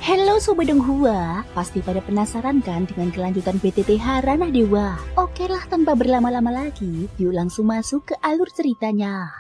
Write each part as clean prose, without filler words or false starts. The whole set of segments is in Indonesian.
Halo Sobat Donghua, pasti pada penasaran kan dengan kelanjutan BTTH Ranah Dewa? Oke lah, tanpa berlama-lama lagi, yuk langsung masuk ke alur ceritanya.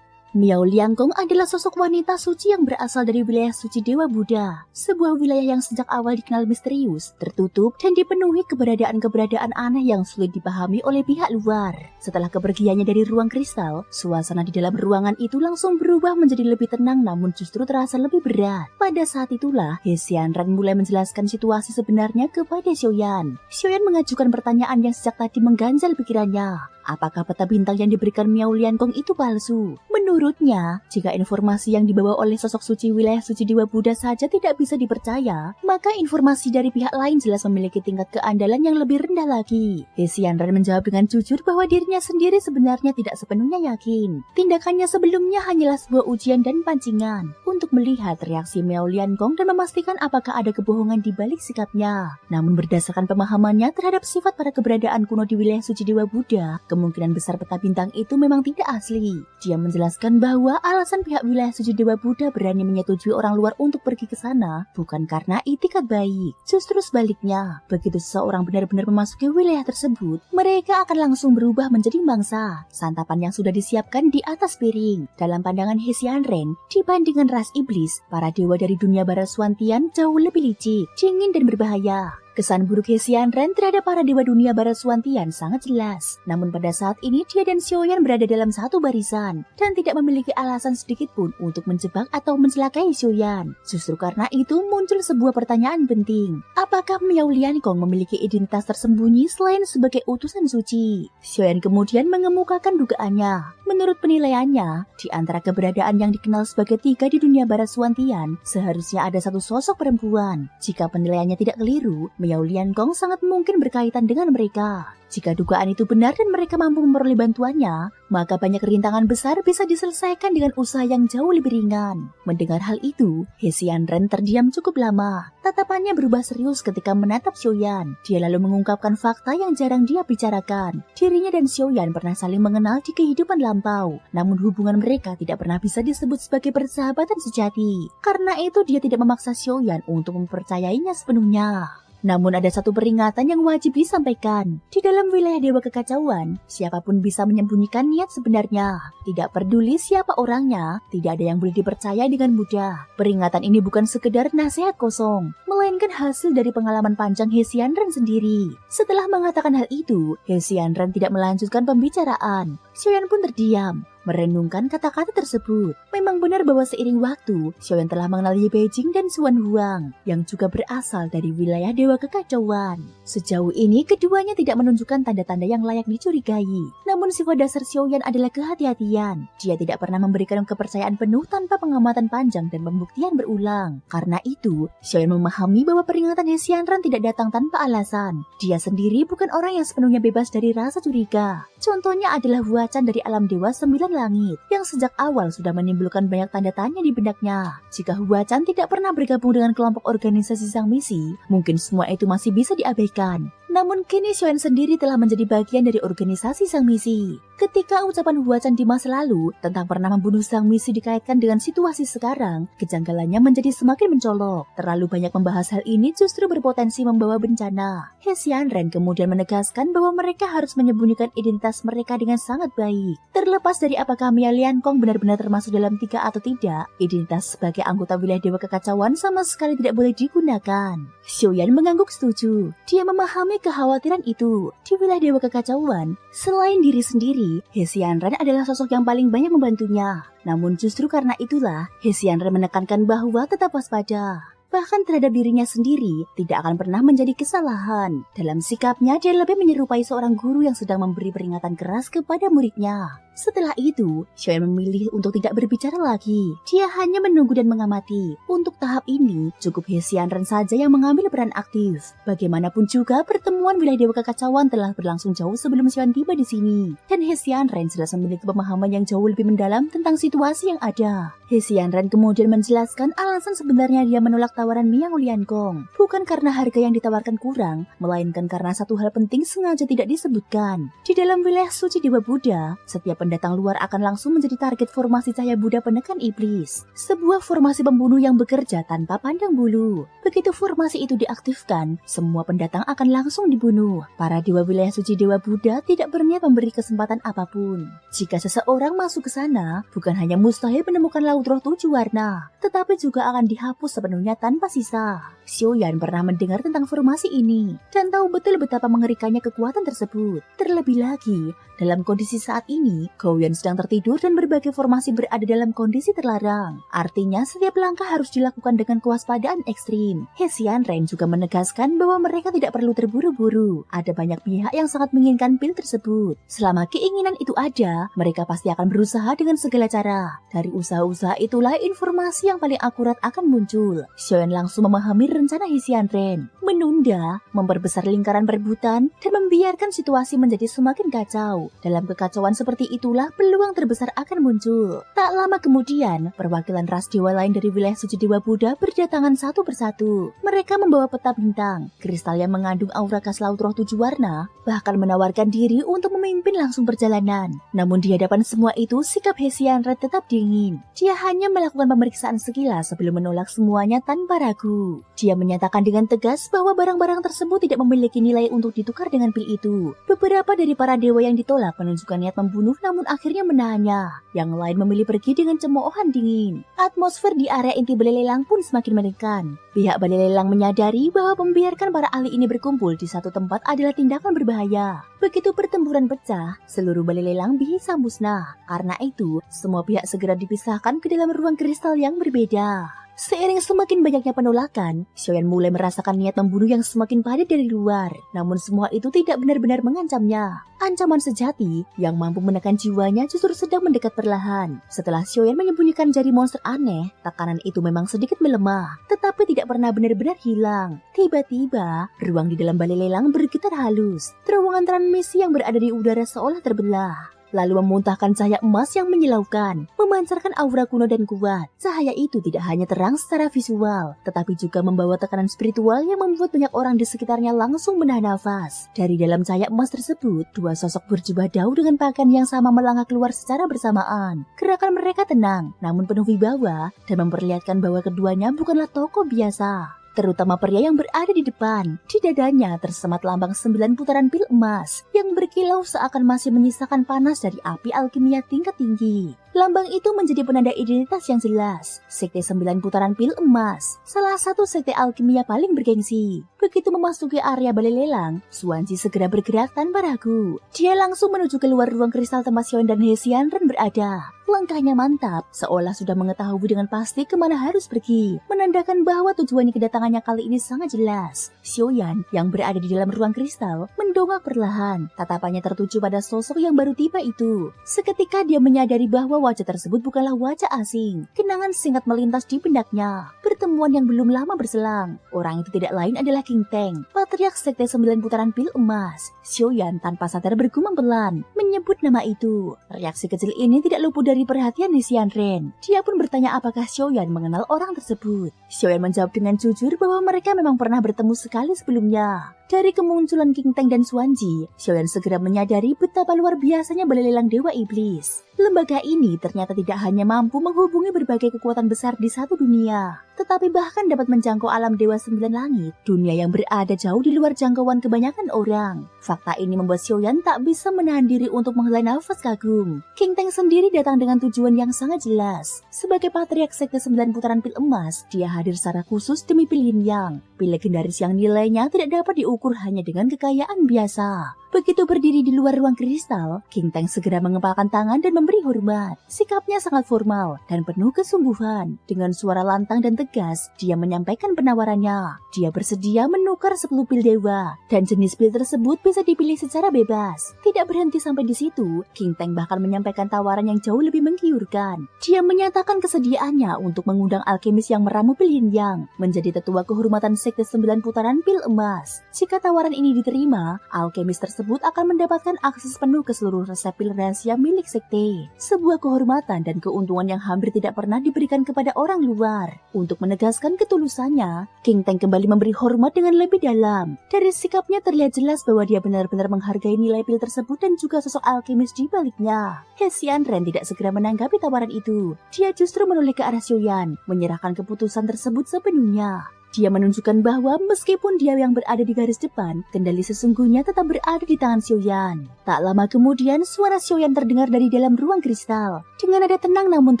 Miao Liangkong adalah sosok wanita suci yang berasal dari wilayah suci Dewa Buddha, sebuah wilayah yang sejak awal dikenal misterius, tertutup, dan dipenuhi keberadaan-keberadaan aneh yang sulit dipahami oleh pihak luar. Setelah kepergiannya dari ruang kristal, suasana di dalam ruangan itu langsung berubah menjadi lebih tenang namun justru terasa lebih berat. Pada saat itulah, He Xianran mulai menjelaskan situasi sebenarnya kepada Xiaoyan. Xiaoyan mengajukan pertanyaan yang sejak tadi mengganjal pikirannya. Apakah peta bintang yang diberikan Miao Liangkong itu palsu? Menurutnya, jika informasi yang dibawa oleh sosok suci wilayah suci Dewa Buddha saja tidak bisa dipercaya, maka informasi dari pihak lain jelas memiliki tingkat keandalan yang lebih rendah lagi. He Xianran menjawab dengan jujur bahwa dirinya sendiri sebenarnya tidak sepenuhnya yakin. Tindakannya sebelumnya hanyalah sebuah ujian dan pancingan untuk melihat reaksi Miao Liangkong dan memastikan apakah ada kebohongan di balik sikapnya. Namun berdasarkan pemahamannya terhadap sifat para keberadaan kuno di wilayah suci Dewa Buddha, kemungkinan besar peta bintang itu memang tidak asli. Dia menjelaskan bahwa alasan pihak wilayah suci Dewa Buddha berani menyetujui orang luar untuk pergi ke sana bukan karena itikat baik. Justru sebaliknya, begitu seseorang benar-benar memasuki wilayah tersebut, mereka akan langsung berubah menjadi mangsa. Santapan yang sudah disiapkan di atas piring. Dalam pandangan He Xianran, dibandingkan ras iblis, para dewa dari dunia barat Swantian jauh lebih licik, dingin dan berbahaya. Kesan buruk He Xianran terhadap para dewa dunia barat Swantian sangat jelas. Namun pada saat ini dia dan Xiaoyan berada dalam satu barisan dan tidak memiliki alasan sedikit pun untuk menjebak atau mencelakai Xiaoyan. Justru karena itu muncul sebuah pertanyaan penting. Apakah Miao Liangkong memiliki identitas tersembunyi selain sebagai utusan suci? Xiaoyan kemudian mengemukakan dugaannya. Menurut penilaiannya, di antara keberadaan yang dikenal sebagai tiga di dunia barat Swantian, seharusnya ada satu sosok perempuan. Jika penilaiannya tidak keliru, Miao Liangkong sangat mungkin berkaitan dengan mereka. Jika dugaan itu benar dan mereka mampu memperoleh bantuannya, maka banyak rintangan besar bisa diselesaikan dengan usaha yang jauh lebih ringan. Mendengar hal itu, He Xianran terdiam cukup lama. Tatapannya berubah serius ketika menatap Xiaoyan. Dia lalu mengungkapkan fakta yang jarang dia bicarakan. Dirinya dan Xiaoyan pernah saling mengenal di kehidupan lampau, namun hubungan mereka tidak pernah bisa disebut sebagai persahabatan sejati. Karena itu dia tidak memaksa Xiaoyan untuk mempercayainya sepenuhnya. Namun ada satu peringatan yang wajib disampaikan. Di dalam wilayah Dewa Kekacauan, siapapun bisa menyembunyikan niat sebenarnya. Tidak peduli siapa orangnya, tidak ada yang boleh dipercaya dengan mudah. Peringatan ini bukan sekedar nasihat kosong, melainkan hasil dari pengalaman panjang He Xianran sendiri. Setelah mengatakan hal itu, He Xianran tidak melanjutkan pembicaraan. Xiaoyan pun terdiam, merenungkan kata-kata tersebut. Memang benar bahwa seiring waktu, Xiaoyan telah mengenal Ye Beijing dan Xuan Huang, yang juga berasal dari wilayah Dewa Kekacauan. Sejauh ini, keduanya tidak menunjukkan tanda-tanda yang layak dicurigai. Namun sifat dasar Xiaoyan adalah kehati-hatian. Dia tidak pernah memberikan kepercayaan penuh tanpa pengamatan panjang dan pembuktian berulang. Karena itu, Xiaoyan memahami bahwa peringatan He Xianran tidak datang tanpa alasan. Dia sendiri bukan orang yang sepenuhnya bebas dari rasa curiga. Contohnya adalah Huacan dari alam dewa 9 langit, yang sejak awal sudah menimbulkan banyak tanda tanya di benaknya. Jika Huacan tidak pernah bergabung dengan kelompok organisasi sang misi, mungkin semua itu masih bisa diabaikan. Namun kini Xiaoyan sendiri telah menjadi bagian dari organisasi sang misi. Ketika ucapan Huacan di masa lalu tentang pernah membunuh sang misi dikaitkan dengan situasi sekarang, kejanggalannya menjadi semakin mencolok. Terlalu banyak membahas hal ini justru berpotensi membawa bencana. He Xianran kemudian menegaskan bahwa mereka harus menyembunyikan identitas mereka dengan sangat baik. Terlepas dari apakah Miao Liangkong benar-benar termasuk dalam tiga atau tidak, identitas sebagai anggota wilayah Dewa Kekacauan sama sekali tidak boleh digunakan. Xiaoyan mengangguk setuju. Dia memahami kekhawatiran itu. Di wilayah Dewa Kekacauan, selain diri sendiri, He Xianran adalah sosok yang paling banyak membantunya. Namun justru karena itulah, He Xianran menekankan bahwa tetap waspada. Bahkan terhadap dirinya sendiri, tidak akan pernah menjadi kesalahan. Dalam sikapnya, dia lebih menyerupai seorang guru yang sedang memberi peringatan keras kepada muridnya. Setelah itu, Xiaoyan memilih untuk tidak berbicara lagi. Dia hanya menunggu dan mengamati. Untuk tahap ini, cukup He Xianran saja yang mengambil peran aktif. Bagaimanapun juga, pertemuan wilayah Dewa Kekacauan telah berlangsung jauh sebelum Xiaoyan tiba di sini. Dan He Xianran jelas memiliki pemahaman yang jauh lebih mendalam tentang situasi yang ada. He Xianran kemudian menjelaskan alasan sebenarnya dia menolak tawaran Miao Liangkong. Bukan karena harga yang ditawarkan kurang, melainkan karena satu hal penting sengaja tidak disebutkan. Di dalam wilayah suci Dewa Buddha, setiap pendatang luar akan langsung menjadi target formasi cahaya Buddha penekan iblis. Sebuah formasi pembunuh yang bekerja tanpa pandang bulu. Begitu formasi itu diaktifkan, semua pendatang akan langsung dibunuh. Para dewa wilayah suci dewa Buddha tidak berniat memberi kesempatan apapun. Jika seseorang masuk ke sana, bukan hanya mustahil menemukan laut roh 7 warna, tetapi juga akan dihapus sepenuhnya tanpa sisa. Xiaoyan pernah mendengar tentang formasi ini dan tahu betul betapa mengerikannya kekuatan tersebut. Terlebih lagi, dalam kondisi saat ini, Gouyan sedang tertidur dan berbagai formasi berada dalam kondisi terlarang. Artinya, setiap langkah harus dilakukan dengan kewaspadaan ekstrim. He Xianren juga menegaskan bahwa mereka tidak perlu terburu-buru. Ada banyak pihak yang sangat menginginkan pil tersebut. Selama keinginan itu ada, mereka pasti akan berusaha dengan segala cara. Dari usaha-usaha itulah informasi yang paling akurat akan muncul. Xiaoyan langsung memahami rencana He Xianren. Menunda, memperbesar lingkaran perebutan, dan membiarkan situasi menjadi semakin kacau. Dalam kekacauan seperti itulah peluang terbesar akan muncul. Tak lama kemudian, perwakilan ras dewa lain dari wilayah suci dewa Buddha berdatangan satu persatu. Mereka membawa peta bintang, kristal yang mengandung aura khas laut roh 7 warna, bahkan menawarkan diri untuk memimpin langsung perjalanan. Namun di hadapan semua itu, sikap He Xianren tetap dingin. Dia hanya melakukan pemeriksaan sekilas sebelum menolak semuanya tanpa ragu. Dia menyatakan dengan tegas bahwa barang-barang tersebut tidak memiliki nilai untuk ditukar dengan pil itu. Beberapa dari para dewa yang ditolak menunjukkan niat membunuh namun akhirnya menahannya. Yang lain memilih pergi dengan cemoohan dingin. Atmosfer di area inti balai lelang pun semakin menekan. Pihak balai lelang menyadari bahwa membiarkan para ahli ini berkumpul di satu tempat adalah tindakan berbahaya. Begitu pertempuran pecah, seluruh balai lelang bisa musnah. Karena itu, semua pihak segera dipisahkan ke dalam ruang kristal yang berbeda. Seiring semakin banyaknya penolakan, Xiaoyan mulai merasakan niat membunuh yang semakin padat dari luar. Namun semua itu tidak benar-benar mengancamnya. Ancaman sejati yang mampu menekan jiwanya justru sedang mendekat perlahan. Setelah Xiaoyan menyembunyikan jari monster aneh, tekanan itu memang sedikit melemah, tetapi tidak pernah benar-benar hilang. Tiba-tiba, ruang di dalam balai lelang bergetar halus. Terowongan transmisi yang berada di udara seolah terbelah, lalu memuntahkan cahaya emas yang menyilaukan, memancarkan aura kuno dan kuat. Cahaya itu tidak hanya terang secara visual, tetapi juga membawa tekanan spiritual yang membuat banyak orang di sekitarnya langsung menahan nafas. Dari dalam cahaya emas tersebut, dua sosok berjubah daun dengan pakaian yang sama melangkah keluar secara bersamaan. Gerakan mereka tenang, namun penuh wibawa, dan memperlihatkan bahwa keduanya bukanlah tokoh biasa. Terutama pria yang berada di depan. Di dadanya tersemat lambang 9 putaran pil emas yang berkilau seakan masih menyisakan panas dari api alkimia tingkat tinggi. Lambang itu menjadi penanda identitas yang jelas. Sekte 9 putaran pil emas, salah satu sekte alkimia paling bergengsi. Begitu memasuki area balai lelang, Xuanzi segera bergerak tanpa ragu. Dia langsung menuju keluar ruang kristal tempat Xiaoyan dan He Xianren berada. Langkahnya mantap, seolah sudah mengetahui dengan pasti kemana harus pergi, menandakan bahwa tujuannya kedatangannya kali ini sangat jelas. Xiaoyan yang berada di dalam ruang kristal mendongak perlahan, tatapannya tertuju pada sosok yang baru tiba itu. Seketika dia menyadari bahwa wajah tersebut bukanlah wajah asing. Kenangan singkat melintas di benaknya. Pertemuan yang belum lama berselang. Orang itu tidak lain adalah King Teng, patriark sekte 9 putaran pil emas. Xiaoyan tanpa sadar bergumam pelan, menyebut nama itu. Reaksi kecil ini tidak luput dari perhatian He Xianren. Dia pun bertanya apakah Xiaoyan mengenal orang tersebut. Xiaoyan menjawab dengan jujur bahwa mereka memang pernah bertemu sekali sebelumnya. Dari kemunculan King Teng dan Xuanzi, Xiaoyan segera menyadari betapa luar biasanya balai lelang Dewa Iblis. Lembaga ini ternyata tidak hanya mampu menghubungi berbagai kekuatan besar di satu dunia, tetapi bahkan dapat menjangkau alam Dewa 9 Langit, dunia yang berada jauh di luar jangkauan kebanyakan orang. Fakta ini membuat Xiaoyan tak bisa menahan diri untuk menghela nafas kagum. King Teng sendiri datang dengan tujuan yang sangat jelas. Sebagai patriark sekte 9 putaran pil emas, dia hadir secara khusus demi pil Yin Yang, pil legendaris yang nilainya tidak dapat diukur hanya dengan kekayaan biasa. Begitu berdiri di luar ruang kristal, King Teng segera mengepalkan tangan dan memberi hormat. Sikapnya sangat formal dan penuh kesungguhan. Dengan suara lantang dan tegas, dia menyampaikan penawarannya. Dia bersedia menukar 10 pil dewa, dan jenis pil tersebut bisa dipilih secara bebas. Tidak berhenti sampai di situ, King Teng bahkan menyampaikan tawaran yang jauh lebih menggiurkan. Dia menyatakan kesediaannya untuk mengundang alkemis yang meramu pil Yin Yang menjadi tetua kehormatan sekte 9 putaran pil emas. Jika tawaran ini diterima, alkemis tersebut tersebut akan mendapatkan akses penuh ke seluruh resep pil rahasia milik sekte. Sebuah kehormatan dan keuntungan yang hampir tidak pernah diberikan kepada orang luar. Untuk menegaskan ketulusannya, King Teng kembali memberi hormat dengan lebih dalam. Dari sikapnya terlihat jelas bahwa dia benar-benar menghargai nilai pil tersebut dan juga sosok alkemis di baliknya. He Xianren tidak segera menanggapi tawaran itu. Dia justru menoleh ke arah Xiaoyan, menyerahkan keputusan tersebut sepenuhnya. Dia menunjukkan bahwa meskipun dia yang berada di garis depan, kendali sesungguhnya tetap berada di tangan Xiaoyan. Tak lama kemudian, suara Xiaoyan terdengar dari dalam ruang kristal. Dengan nada tenang namun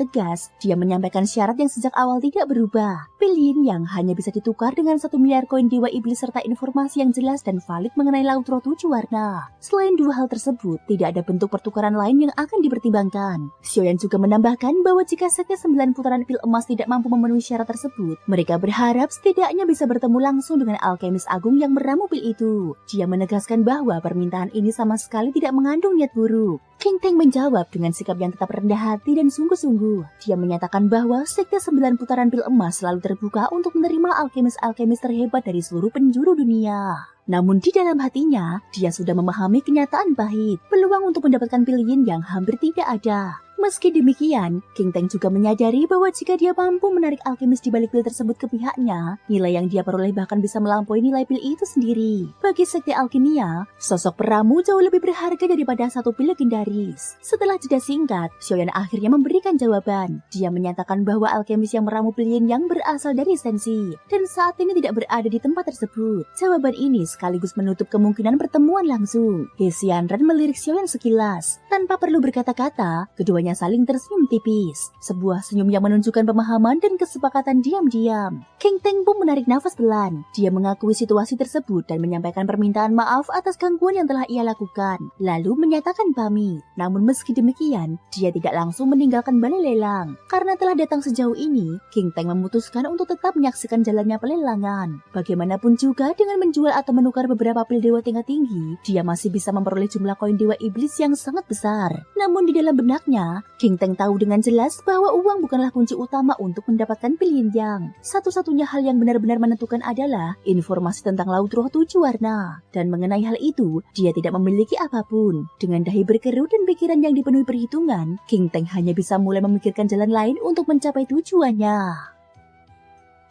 tegas, dia menyampaikan syarat yang sejak awal tidak berubah. Pil Yin yang hanya bisa ditukar dengan 1 miliar koin Dewa Iblis serta informasi yang jelas dan valid mengenai Laut Roh 7 warna. Selain dua hal tersebut, tidak ada bentuk pertukaran lain yang akan dipertimbangkan. Xiaoyan juga menambahkan bahwa jika setnya 9 putaran pil emas tidak mampu memenuhi syarat tersebut, mereka berharap setidaknya bisa bertemu langsung dengan alkemis agung yang meramu pil itu. Dia menegaskan bahwa permintaan ini sama sekali tidak mengandung niat buruk. King Teng menjawab dengan sikap yang tetap rendah hati dan sungguh-sungguh. Dia menyatakan bahwa sekte 9 putaran pil emas selalu terbuka untuk menerima alkemis-alkemis terhebat dari seluruh penjuru dunia. Namun di dalam hatinya, dia sudah memahami kenyataan pahit, peluang untuk mendapatkan pil Yin yang hampir tidak ada. Meski demikian, King Teng juga menyadari bahwa jika dia mampu menarik alkemis di balik pil tersebut ke pihaknya, nilai yang dia peroleh bahkan bisa melampaui nilai pil itu sendiri. Bagi sekte alkimia, sosok peramu jauh lebih berharga daripada satu pil legendaris. Setelah jeda singkat, Xiaoyan akhirnya memberikan jawaban. Dia menyatakan bahwa alkemis yang meramu pil Yin yang berasal dari Sensi, dan saat ini tidak berada di tempat tersebut. Jawaban ini sekaligus menutup kemungkinan pertemuan langsung. He Xianren melirik Xiaoyan sekilas. Tanpa perlu berkata-kata, keduanya saling tersenyum tipis. Sebuah senyum yang menunjukkan pemahaman dan kesepakatan diam-diam. King Teng pun menarik nafas pelan. Dia mengakui situasi tersebut dan menyampaikan permintaan maaf atas gangguan yang telah ia lakukan. Lalu menyatakan pamit. Namun meski demikian, dia tidak langsung meninggalkan balai lelang. Karena telah datang sejauh ini, King Teng memutuskan untuk tetap menyaksikan jalannya pelelangan. Bagaimanapun juga, dengan menjual atau menukar beberapa pil dewa tingkat tinggi, dia masih bisa memperoleh jumlah koin dewa iblis yang sangat besar. Namun di dalam benaknya, King Teng tahu dengan jelas bahwa uang bukanlah kunci utama untuk mendapatkan pil Yin Yang. Satu-satunya hal yang benar-benar menentukan adalah informasi tentang Laut Roh 7 warna. Dan mengenai hal itu, dia tidak memiliki apapun. Dengan dahi berkerut dan pikiran yang dipenuhi perhitungan, King Teng hanya bisa mulai memikirkan jalan lain untuk mencapai tujuannya.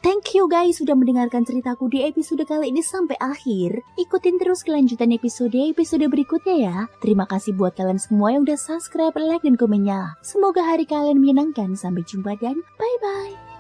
Thank you guys sudah mendengarkan ceritaku di episode kali ini sampai akhir. Ikutin terus kelanjutan episode berikutnya ya. Terima kasih buat kalian semua yang udah subscribe, like, dan komennya. Semoga hari kalian menyenangkan. Sampai jumpa dan bye-bye.